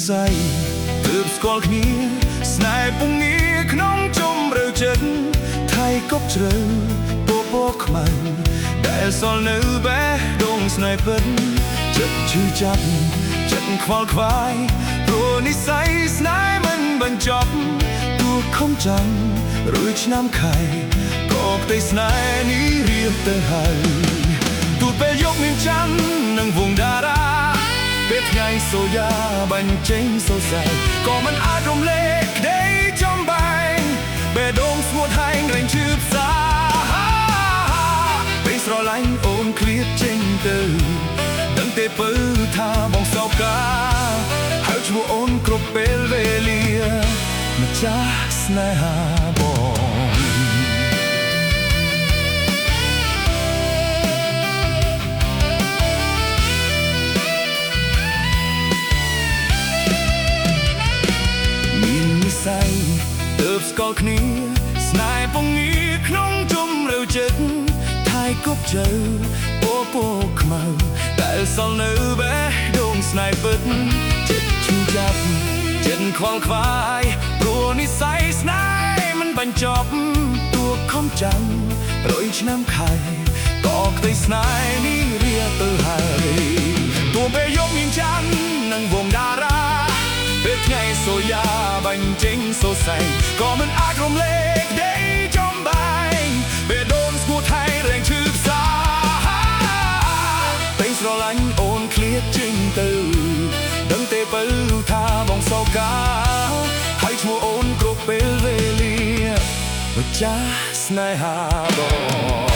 ស័យទើបស្គាល់គ្នាស្នេហ៍ពងងារក្នុងជម្រៅចិត្តថៃកប់ជ្រៅពពកខ្មៅដែលសល់នៅបេះដូងស្នេហ៍ពិតចិត្តឈឺចាប់ចិត្តខ្វល់ខ្វាយព្រោះនិស្ស័យស្នេហ៍មិនបញ្ចប់ទោះខំចាំរួចឆ្នាំខែក៏ក្តីស្នេហ៍នេះរៀបទៅហើយទូពេលយកនាងច័ន្ទនិងវងតារាពេលថ្ងៃសូយ៉ាបញ្ចេញសរសៃក៏មិនអាចរំលែកក្តីចំបែងបេះដូងស្ងួតហែងរែងឈឺផ្សាពេលស្រឡាញ់អូនឃ្លាតចេញទៅដឹងទេពើថាបងសោកកាហើយឈ្មោះអូនគ្រប់ពេលវេលាម្ចាស់ស្នេហាបងមាននិស្ស័យទើបស្គាល់គ្នាស្នេហ៍ពងងារក្នុងជម្រៅចិត្តថៃគប់ជើពពកខ្មៅដែលសល់នៅបេះដូងស្នេហ៍ពិតចិត្តឈឺចាប់ចិត្តខ្វល់ខ្វាយព្រោះនិស្ស័យស្នេហ៍មិនបញ្ចប់ទោះខំចាំរយឆ្នាំខែក៏ក្តីស្នេហ៍នេះរៀបទៅហើយទោះពេលយកនាងច័ន្ទនិងវងតារាពេលថ្ងៃសូយ៉ាបញ្ចេញសរសៃក៏មិនអាចរំលែកក្តីចំបែងបេះដូងស្ងួតហែងរែងឈឺផ្សាពេលស្រឡាញ់អូនឃ្លាតចេញទៅដឹងទេពៅថាបងសោកកាហើយឈ្មោះអូនគ្រប់ពេលវេលាម្ចាស់ស្នេហាបង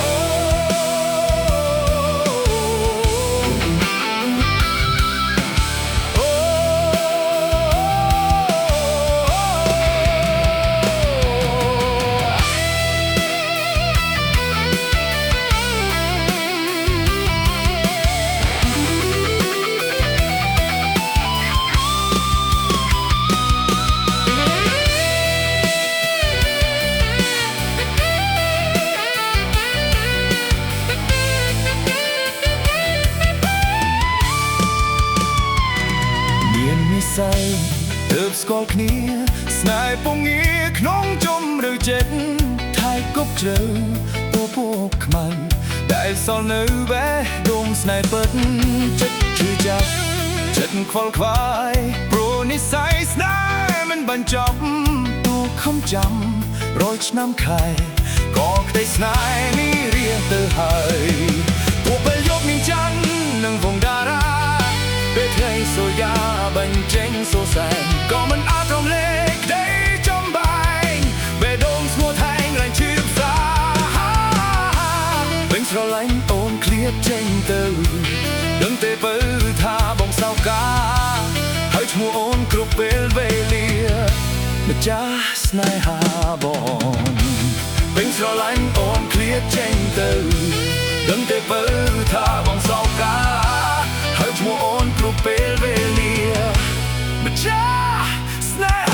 ទើបស្គាល់គ្នាស្នេហ៍ពងងារក្នុងជម្រៅចិត្តថៃគប់ជ្រៅពពកខ្មៅដែលសល់នៅបេះដូងស្នេហ៍ពិតចិត្តឈឺចាប់ចិត្តខ្វល់ខ្វាយព្រោះនិស្ស័យស្នេហ៍មិនបញ្ចប់ទោះខំចាំរយឆ្នាំខែក៏ក្តីស្នេហ៍នេះរៀបទៅហើយទោះពេលយកនាងច័ន្ទនិងវងតារាពេលថ្ងៃសូយ៉ាបញ្ចេញសរសៃក៏មិនអាចរំលែកក្តីចំបែងបេះដូងស្ងួតហែងរែងឈឺផ្សាពេលស្រឡាញ់អូនឃ្លាតចេញទៅដឹងទេពៅថាបងសោកកាហើយឈ្មោះអូនគ្រប់ពេលវេលាម្ចាស់ស្នេហាបងពេលស្រឡាញ់អូនឃ្លាតចេញទៅដឹងទេពៅថាបងសោកកាហើយឈ្មោះអូនគ្រប់ពេលវេលាម្ចាស់ស្នេហ៍